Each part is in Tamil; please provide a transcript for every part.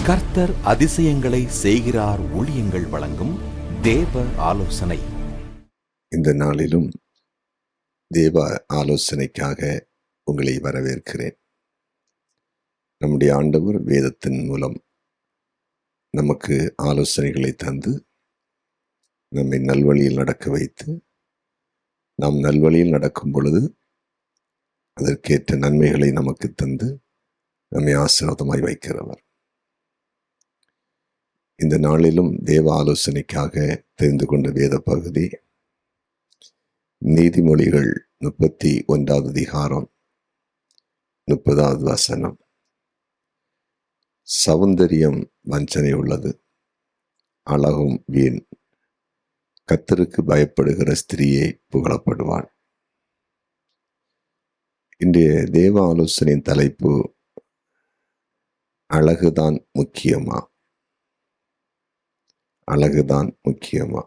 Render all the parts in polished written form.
கர்த்தர் அதிசயங்களை செய்கிறார் ஊழியங்கள் வழங்கும் தேவ ஆலோசனை. இந்த நாளிலும் தேவ ஆலோசனைக்காக உங்களை வரவேற்கிறேன். நம்முடைய ஆண்டவர் வேதத்தின் மூலம் நமக்கு ஆலோசனைகளை தந்து நம்மை நல்வழியில் நடக்க வைத்து, நாம் நல்வழியில் நடக்கும் பொழுது அதற்கேற்ற நன்மைகளை நமக்கு தந்து நம்மை ஆசீர்வாதமாய் வைக்கிறவர். இந்த நாளிலும் தேவ ஆலோசனைக்காக தெரிந்து கொண்ட வேத பகுதி நீதிமொழிகள் 31வது அதிகாரம் 30வது வசனம். சௌந்தரியம் வஞ்சனை உள்ளது, அழகும் வீண். கர்த்தருக்கு பயப்படுகிற ஸ்திரீயே புகழப்படுவாள். இன்றைய தேவ ஆலோசனையின் தலைப்பு, அழகுதான் முக்கியமா? அழகுதான் முக்கியமா?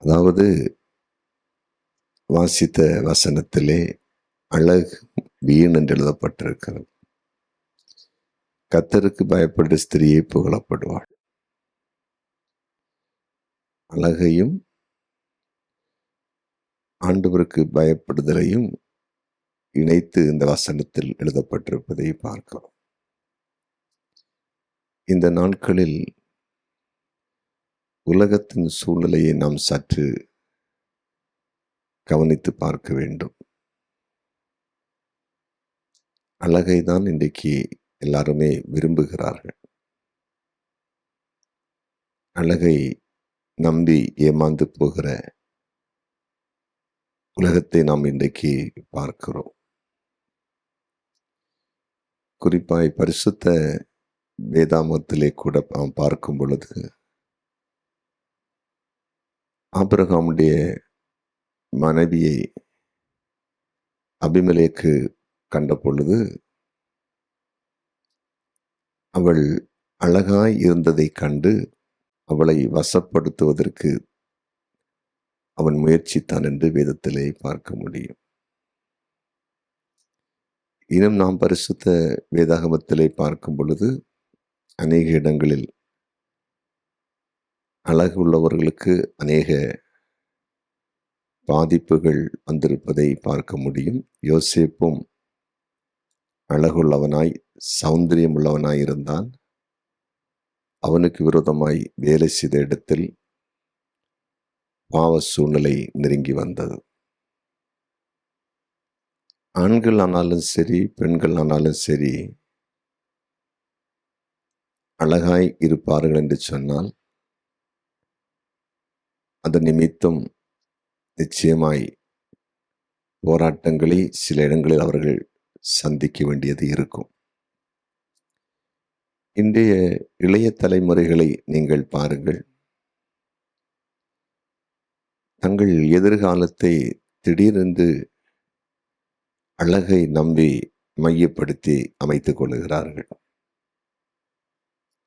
அதாவது வாசித்த வசனத்திலே அழகு வீண் என்று எழுதப்பட்டிருக்கிறது. கர்த்தருக்கு பயப்படுகிற ஸ்திரீயை புகழப்படுவாள். அழகையும் ஆண்டவருக்கு பயப்படுதலையும் இணைத்து இந்த வசனத்தில் எழுதப்பட்டிருப்பதை பார்க்கிறோம். இந்த நாட்களில் உலகத்தின் சூழ்நிலையை நாம் சற்று கவனித்து பார்க்க வேண்டும். அழகை தான் இன்றைக்கு எல்லாருமே விரும்புகிறார்கள். அழகை நம்பி ஏமாந்து போகிற உலகத்தை நாம் இன்றைக்கு பார்க்கிறோம். குறிப்பாய் பரிசுத்த வேதாமத்திலே கூட நாம் பார்க்கும் பொழுது, ஆபிரகாமுடைய மனைவியை அபிமெலேக்கு கண்ட பொழுது அவள் அழகாய் இருந்ததை கண்டு அவளை வசப்படுத்துவதற்கு அவன் முயற்சித்தான் என்று வேதத்திலே பார்க்க முடியும். இன்னும் நாம் பரிசுத்த வேதாகமத்திலே பார்க்கும் பொழுது அநேக இடங்களில் அழகு உள்ளவர்களுக்கு அநேக பாதிப்புகள் வந்திருப்பதை பார்க்க முடியும். யோசேப்பும் அழகுள்ளவனாய் சௌந்தரியம் உள்ளவனாய் இருந்தான். அவனுக்கு விரோதமாய் வேலை செய்த இடத்தில் பாவ சூழ்நிலை நெருங்கி வந்தது. ஆண்கள் ஆனாலும் சரி, பெண்கள் ஆனாலும் சரி, அழகாய் இருப்பார்கள் என்று சொன்னால் அதன் நிமித்தம் நிச்சயமாய் போராட்டங்களை சில இடங்களில் அவர்கள் சந்திக்க வேண்டியது இருக்கும். இன்றைய இளைய தலைமுறைகளை நீங்கள் பாருங்கள். தங்கள் எதிர்காலத்தை திடீரென்று அழகை நம்பி மையப்படுத்தி அமைத்துக் கொள்ளுகிறார்கள்.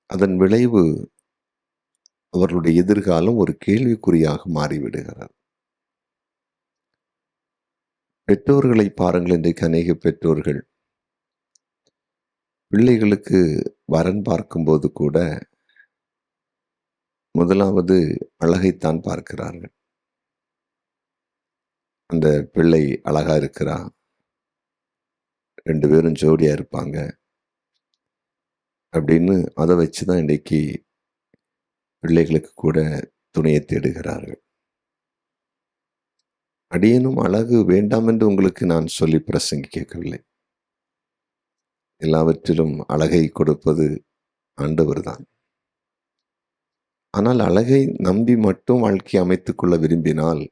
அதன் விளைவு அவர்களுடைய எதிர்காலம் ஒரு கேள்விக்குறியாக மாறிவிடுகிறது. பெற்றோர்களை பாருங்கள். இன்றைக்கு அநேக பெற்றோர்கள் பிள்ளைகளுக்கு வரன் பார்க்கும்போது கூட முதலாவது அழகைத்தான் பார்க்கிறார்கள். அந்த பிள்ளை அழகா இருக்கிறா, 2 பேரும் ஜோடியா இருப்பாங்க அப்படின்னு அதை வச்சுதான் இன்றைக்கு பிள்ளைகளுக்கு கூட துணையை தேடுகிறார்கள். அடியேனும் அழகு வேண்டாம் என்று உங்களுக்கு நான் சொல்லி பிரசங்கி கேட்கவில்லை. எல்லாவற்றிலும் அழகை கொடுப்பது ஆண்டவர் தான். ஆனால் அழகை நம்பி மட்டும் வாழ்க்கையை அமைத்துக் கொள்ள விரும்பினால்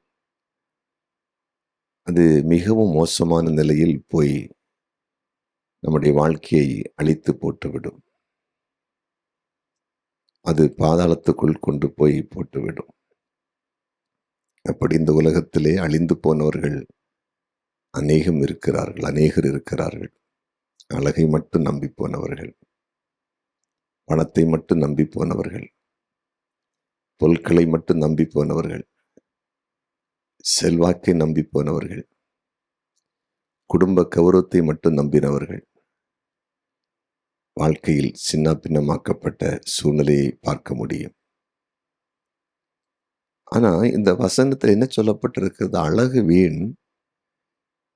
அது மிகவும் மோசமான நிலையில் போய் நம்முடைய வாழ்க்கையை அழித்து போட்டுவிடும். அது பாதாளத்துக்குள் கொண்டு போய் போட்டுவிடும். அப்படி இந்த உலகத்திலே அழிந்து போனவர்கள் அநேகர் இருக்கிறார்கள். அழகை மட்டும் நம்பி போனவர்கள், பணத்தை மட்டும் நம்பி போனவர்கள், பொருட்களை மட்டும் நம்பி போனவர்கள், செல்வாக்கை நம்பி போனவர்கள், குடும்ப கௌரவத்தை மட்டும் நம்பினவர்கள், வாழ்க்கையில் சின்ன பின்னமாக்கப்பட்ட சூழ்நிலையை பார்க்க முடியும். ஆனா இந்த வசனத்துல என்ன சொல்லப்பட்டிருக்கிறது? அழகு வீண்,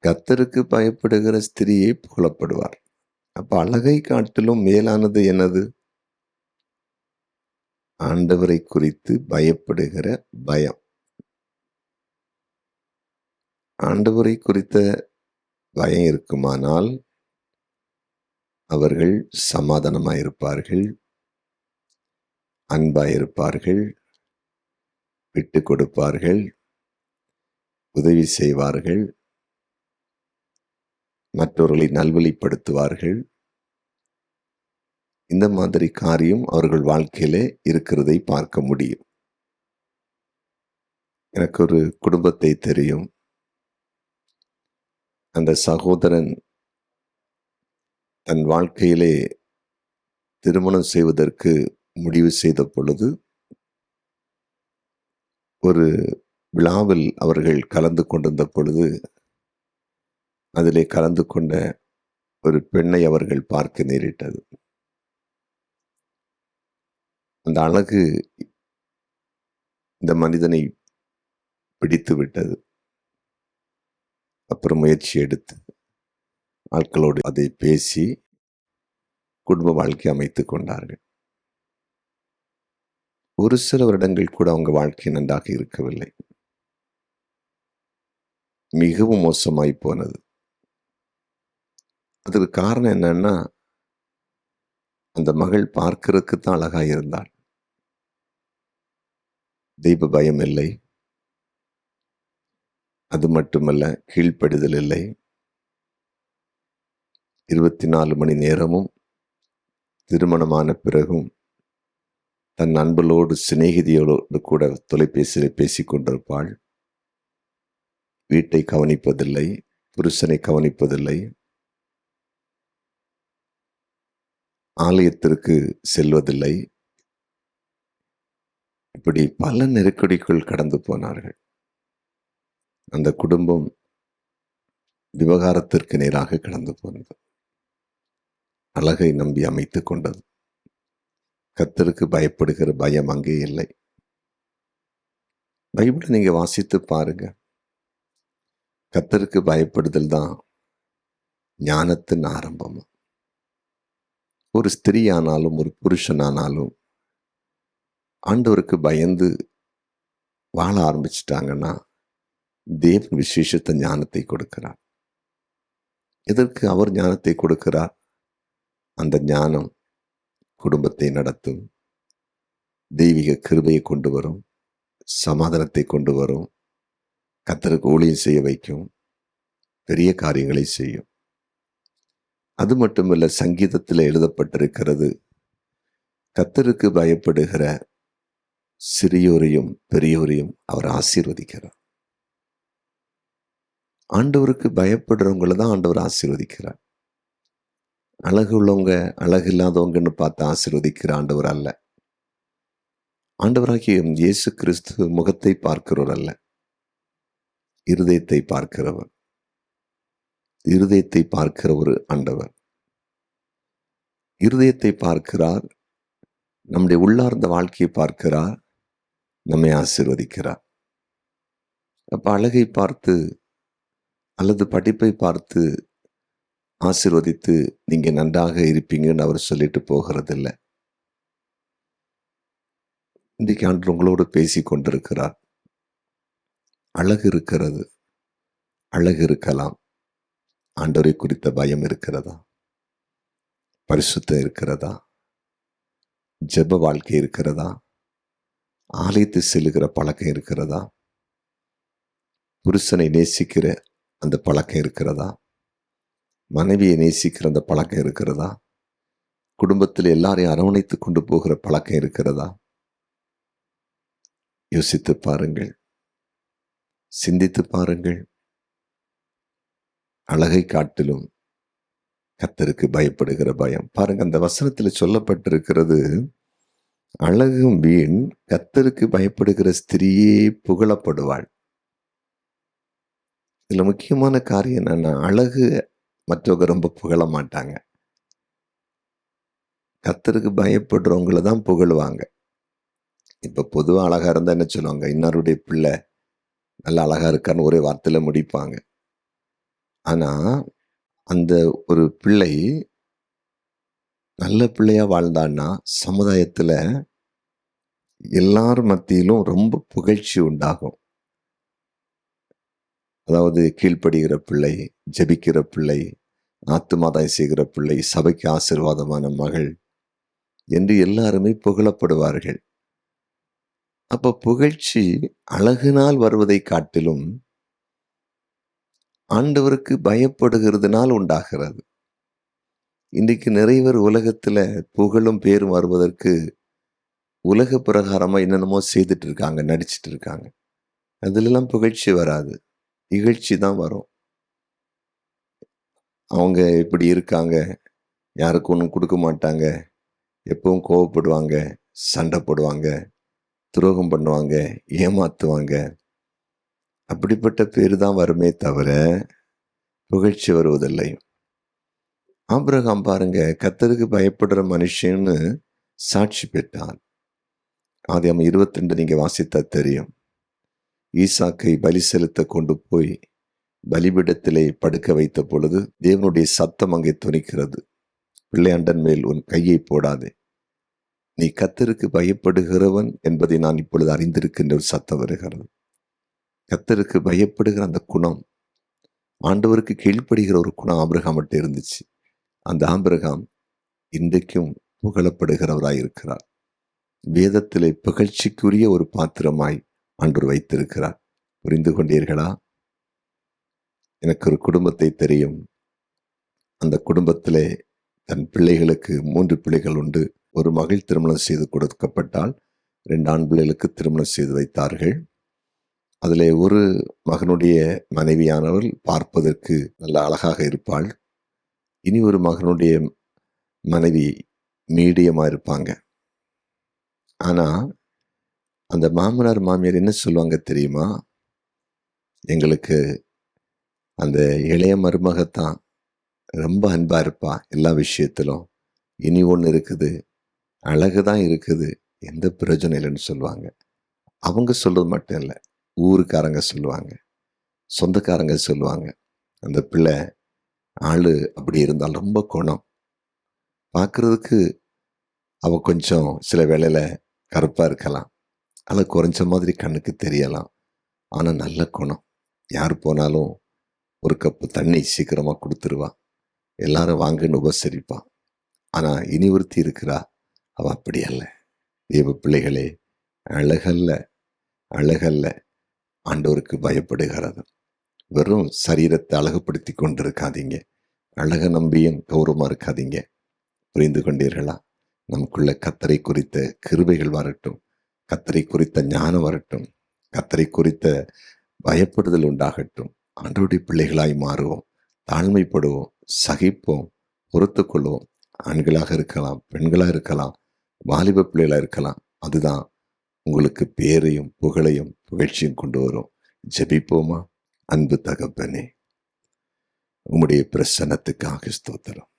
கர்த்தருக்கு பயப்படுகிற ஸ்திரியை புகழப்படுவார். அப்ப அழகை காட்டிலும் மேலானது என்னது? ஆண்டவரை குறித்து பயப்படுகிற பயம். ஆண்டவரை குறித்த பயம் இருக்குமானால் அவர்கள் சமாதானமாயிருப்பார்கள், அன்பாயிருப்பார்கள், விட்டு கொடுப்பார்கள், உதவி செய்வார்கள், மற்றவர்களை நல்வழிப்படுத்துவார்கள். இந்த மாதிரி காரியம் அவர்கள் வாழ்க்கையில இருக்கிறதை பார்க்க முடியும். எனக்கு ஒரு குடும்பத்தை தெரியும். அந்த சகோதரன் தன் வாழ்க்கையிலே திருமணம் செய்வதற்கு முடிவு செய்த பொழுது, ஒரு விழாவில் அவர்கள் கலந்து கொண்டிருந்த பொழுது, அதிலே கலந்து கொண்ட ஒரு பெண்ணை அவர்கள் பார்க்க நேரிட்டது. அந்த அழகு இந்த மனிதனை பிடித்து விட்டது. அப்புறம் முயற்சி எடுத்து ஆட்களோடு அதை பேசி குடும்ப வாழ்க்கை அமைத்துக் கொண்டார்கள். ஒரு சில வருடங்கள் கூட அவங்க வாழ்க்கை நன்றாக இருக்கவில்லை. மிகவும் மோசமாய் போனது. அதுக்கு காரணம் என்னன்னா, அந்த மகள் பார்க்கிறதுக்கு தான் அழகா இருந்தாள். தெய்வ பயம் இல்லை. அது மட்டுமல்ல, கீழ்ப்படிதல் இல்லை. 24 மணி நேரமும் திருமணமான பிறகும் தன் நண்பர்களோடு சிநேகிதியோடு கூட தொலைபேசியில் பேசிக் கொண்டிருப்பாள். வீட்டை கவனிப்பதில்லை, புருஷனை கவனிப்பதில்லை, ஆலயத்திற்கு செல்வதில்லை. இப்படி பல நெருக்கடிக்குள் கடந்து போனார்கள். அந்த குடும்பம் விவகாரத்திற்கு நேராக கடந்து போனது. அழகை நம்பி அமைத்துக் கொண்டது. கர்த்தருக்கு பயப்படுகிற பயம் அங்கே இல்லை. பைபிளை நீங்க வாசித்து பாருங்க. கர்த்தருக்கு பயப்படுதல் தான் ஞானத்தின் ஆரம்பம். ஒரு ஸ்திரீ ஆனாலும் ஒரு புருஷனானாலும் ஆண்டவருக்கு பயந்து வாழ ஆரம்பிச்சிட்டாங்கன்னா தேவன் விசேஷத்த ஞானத்தை கொடுக்கிறார். எதற்கு அவர் ஞானத்தை கொடுக்கிறார்? அந்த ஞானம் குடும்பத்தை நடத்தும், தெய்வீக கிருபையை கொண்டு வரும், சமாதானத்தை கொண்டு வரும், கர்த்தருக்கு ஊழியம் செய்ய வைக்கும், பெரிய காரியங்களை செய்யும். அது மட்டுமல்ல, சங்கீதத்தில் எழுதப்பட்டிருக்கிறது, கர்த்தருக்கு பயப்படுகிற சிறியோரையும் பெரியோரையும் அவர் ஆசீர்வதிக்கிறார். ஆண்டவருக்கு பயப்படுறவங்களை தான் ஆண்டவர் ஆசீர்வதிக்கிறார். அழகு உள்ளவங்க அழகு இல்லாதவங்கன்னு பார்த்து ஆசீர்வதிக்கிற ஆண்டவர் அல்ல. ஆண்டவராகிய இயேசு கிறிஸ்து முகத்தை பார்க்கிறவர் அல்ல, இருதயத்தை பார்க்கிறவர். இருதயத்தை பார்க்கிற ஒரு ஆண்டவர். இருதயத்தை பார்க்கிறார், நம்முடைய உள்ளார்ந்த வாழ்க்கையை பார்க்கிறார், நம்மை ஆசீர்வதிக்கிறார். அப்ப அழகை பார்த்து அல்லது படிப்பை பார்த்து ஆசீர்வதித்து நீங்க நன்றாக இருப்பீங்கன்னு அவர் சொல்லிட்டு போகிறதில்லை. இன்றைக்கு ஆண்டவர் உங்களோடு பேசி கொண்டிருக்கிறார். அழகு இருக்கிறது, அழகு இருக்கலாம். ஆண்டவரை குறித்த பயம் இருக்கிறதா? பரிசுத்தம் இருக்கிறதா? ஜெப வாழ்க்கை இருக்கிறதா? ஆலயத்து செல்லுகிற பழக்கம் இருக்கிறதா? புருஷனை நேசிக்கிற அந்த பழக்கம் இருக்கிறதா? மனைவியை நேசிக்கிற அந்த பழக்கம் இருக்கிறதா? குடும்பத்தில் எல்லாரையும் அரவணைத்து கொண்டு போகிற பழக்கம் இருக்கிறதா? யோசித்து பாருங்கள், சிந்தித்து பாருங்கள். அழகை காட்டிலும் கர்த்தருக்கு பயப்படுகிற பயம். பாருங்க, அந்த வசனத்தில் சொல்லப்பட்டிருக்கிறது, அழகும் வீண், கர்த்தருக்கு பயப்படுகிற ஸ்திரீயே புகழப்படுவாள். இதுல முக்கியமான காரியம் என்னன்னா, அழகு மற்றவங்க ரொம்ப புகழ மாட்டாங்க. கர்த்தருக்கு பயப்படுறவங்கள தான் புகழுவாங்க. இப்ப பொதுவா அழகா இருந்தா என்ன சொல்லுவாங்க? இன்னாருடைய பிள்ளை நல்லா அழகா இருக்கான்னு ஒரே வார்த்தையில முடிப்பாங்க. ஆனா, அந்த ஒரு பிள்ளை நல்ல பிள்ளையா வாழ்ந்தான்னா, சமுதாயத்துல எல்லார் மத்தியிலும் ரொம்ப புகழ்ச்சி உண்டாகும். அதாவது கீழ்ப்படுகிற பிள்ளை, ஜெபிக்கிற பிள்ளை, ஆத்துமாதாயம் செய்கிற பிள்ளை, சபைக்கு ஆசீர்வாதமான மகள் என்று எல்லாருமே புகழப்படுவார்கள். அப்ப புகழ்ச்சி அழகினால் வருவதை காட்டிலும் ஆண்டவருக்கு பயப்படுகிறதுனால் உண்டாகிறது. இன்றைக்கு நிறைய பேர் உலகத்துல புகழும் பேரும் வருவதற்கு உலக பிரகாரமா என்னென்னமோ செய்துட்டு இருக்காங்க, நடிச்சிட்டு இருக்காங்க. அதுலலாம் புகழ்ச்சி வராது, இகழ்ச்சி தான் வரும். அவங்க இப்படி இருக்காங்க, யாருக்கும் ஒன்றும் கொடுக்க மாட்டாங்க, எப்பவும் கோவப்படுவாங்க, சண்டை போடுவாங்க, துரோகம் பண்ணுவாங்க, ஏமாத்துவாங்க. அப்படிப்பட்ட பேரு தான் வருமே தவிர புகழ்ச்சி வருவதில்லை. ஆபிரகாம் பாருங்க, கர்த்தருக்கு பயப்படுற மனுஷன்னு சாட்சி பெற்றான். ஆதியாகமம் 22 நீங்க வாசித்தா தெரியும். ஈசாக்கை பலி செலுத்த கொண்டு போய் பலிபீடத்திலே படுக்க வைத்த பொழுது தேவனுடைய சத்தம் அங்கே துணிக்கிறது. பிள்ளையாண்டன் மேல் உன் கையை போடாதே, நீ கர்த்தருக்கு பயப்படுகிறவன் என்பதை நான் இப்பொழுது அறிந்திருக்கின்ற ஒரு சத்தம் வருகிறது. கர்த்தருக்கு பயப்படுகிற அந்த குணம், ஆண்டவருக்கு கீழ்ப்படுகிற ஒரு குணம் ஆபிரகாம்கிட்ட இருந்துச்சு. அந்த ஆபிரகாம் இன்றைக்கும் புகழப்படுகிறவராய் இருக்கிறார். வேதத்திலே புகழ்ச்சிக்குரிய ஒரு பாத்திரமாய் ஆண்டவர் வைத்திருக்கிறார். புரிந்து கொண்டீர்களா? எனக்கு ஒரு குடும்பத்தை தெரியும். அந்த குடும்பத்திலே தன் பிள்ளைகளுக்கு 3 பிள்ளைகள் உண்டு. ஒரு மகள் திருமணம் செய்து கொடுக்கப்பட்டால் 2 ஆண் பிள்ளைகளுக்கு திருமணம் செய்து வைத்தார்கள். அதிலே ஒரு மகனுடைய மனைவியானவள் பார்ப்பதற்கு நல்ல அழகாக இருப்பாள். இனி ஒரு மகனுடைய மனைவி மீடியமா இருப்பாங்க. ஆனா அந்த மாமனார் மாமியார் என்ன சொல்லுவாங்க தெரியுமா? எங்களுக்கு அந்த இளைய மருமகத்தான் ரொம்ப அன்பா இருப்பா எல்லா விஷயத்திலும். இனி ஒன்று இருக்குது, அழகுதான் இருக்குது, எந்த பிரயோஜனம் இல்லைன்னு சொல்லுவாங்க. அவங்க சொல்றது மட்டும் இல்லை, ஊருக்காரங்க சொல்லுவாங்க, சொந்தக்காரங்க சொல்லுவாங்க. அந்த பிள்ளை ஆளு அப்படி இருந்தால் ரொம்ப குணம். பார்க்கறதுக்கு அவ கொஞ்சம் சில வேளையில கருப்பா இருக்கலாம், அல்ல குறைஞ்ச மாதிரி கண்ணுக்கு தெரியலாம். ஆனா நல்ல குணம். யார் போனாலும் ஒரு கப்பு தண்ணி சீக்கிரமா கொடுத்துருவா, எல்லாரும் வாங்கன்னு உபசரிப்பா. ஆனா இனி ஒருத்தி இருக்கிறா, அவ அப்படி அல்ல. தேவ பிள்ளைகளே, அழகல்ல, அழகல்ல ஆண்டவருக்கு பயப்படுகிறது. வெறும் சரீரத்தை அழகுபடுத்தி கொண்டிருக்காதீங்க, அழக நம்பியும் கௌரவமா இருக்காதீங்க. புரிந்து கொண்டீர்களா? நமக்குள்ள கர்த்தரை குறித்த கிருபைகள் வரட்டும், கர்த்தரை குறித்த ஞானம் வரட்டும், கர்த்தரை குறித்த பயப்படுதல் உண்டாகட்டும். ஆண்டவருடைய பிள்ளைகளாய் மாறுவோம், தாழ்மைப்படுவோம், சகிப்போம், பொறுத்து கொள்வோம். ஆண்களாக இருக்கலாம், பெண்களாக இருக்கலாம், வாலிப பிள்ளைகளாக இருக்கலாம். அதுதான் உங்களுக்கு பேரையும் புகழையும் புகழ்ச்சியும் கொண்டு வரும். ஜெபிப்போமா? அன்பு தகப்பனே, உம்முடைய பிரசன்னத்துக்காக ஸ்தோத்திரம்.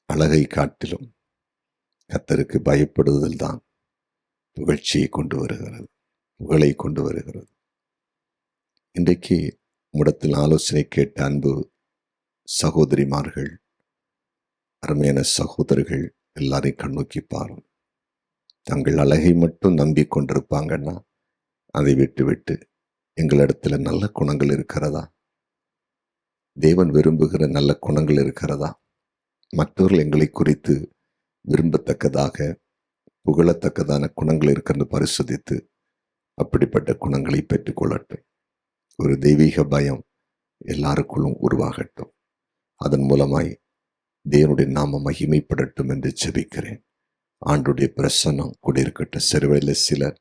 அழகை காட்டிலும் கர்த்தருக்கு பயப்படுதல் தான் புகழ்ச்சியை கொண்டு வருகிறது, புகழை கொண்டு வருகிறது. இன்றைக்கு உம்மிடத்தில் ஆலோசனை கேட்ட அன்பு சகோதரிமார்கள், அருமையான சகோதரர்கள் எல்லாரையும் கண்ணோக்கி பாரும். தங்கள் அழகை மட்டும் நம்பி கொண்டிருப்பாங்கன்னா அதை விட்டு விட்டு எங்களிடத்துல நல்ல குணங்கள் இருக்கிறதா, தேவன் விரும்புகிற நல்ல குணங்கள் இருக்கிறதா, மற்றவர்கள் எங்களை குறித்து விரும்பத்தக்கதாக புகழத்தக்கதான குணங்கள் இருக்கிறது பரிசோதித்து அப்படிப்பட்ட குணங்களை பெற்றுக்கொள்ளட்டும். ஒரு தெய்வீக பயம் எல்லாருக்குள்ளும் உருவாகட்டும். அதன் மூலமாய் தேவனுடைய நாம மகிமைப்படட்டும் என்று ஜெபிக்கிறேன். ஆண்டுடைய பிரசன்னம் கூடியிருக்கட்டும். சிறுவயதில் சிலர்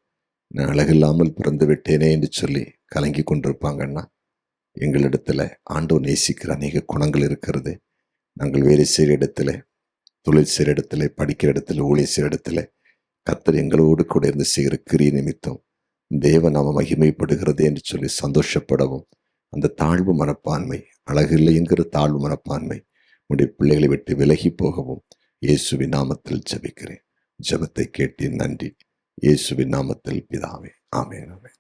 நான் அழகில்லாமல் பிறந்து விட்டேனே என்று சொல்லி கலங்கி கொண்டிருப்பாங்கன்னா, எங்களிடத்துல ஆண்டவர் நேசிக்கிற அநேக குணங்கள் இருக்கிறது. நாங்கள் வேலை செய்கிற இடத்துல, தொழில் செய்கிற இடத்துல, படிக்கிற இடத்துல, ஊழியர் செய்கிற இடத்துல கர்த்தர் எங்களோடு கூட இருந்து செய்கிற கிரிய நிமித்தம் தேவ நாம மகிமைப்படுகிறது என்று சொல்லி சந்தோஷப்படவும், அந்த தாழ்வு மனப்பான்மை, அழகில்லை என்கிற தாழ்வு மனப்பான்மை உடைய பிள்ளைகளை விட்டு விலகி போகவும் இயேசுவின் நாமத்தில் ஜெபிக்கிறேன். ஜெபத்தை கேட்டீர், நன்றி. இயேசுவின் நாமத்தில் பிதாவே, ஆமென், ஆமென்.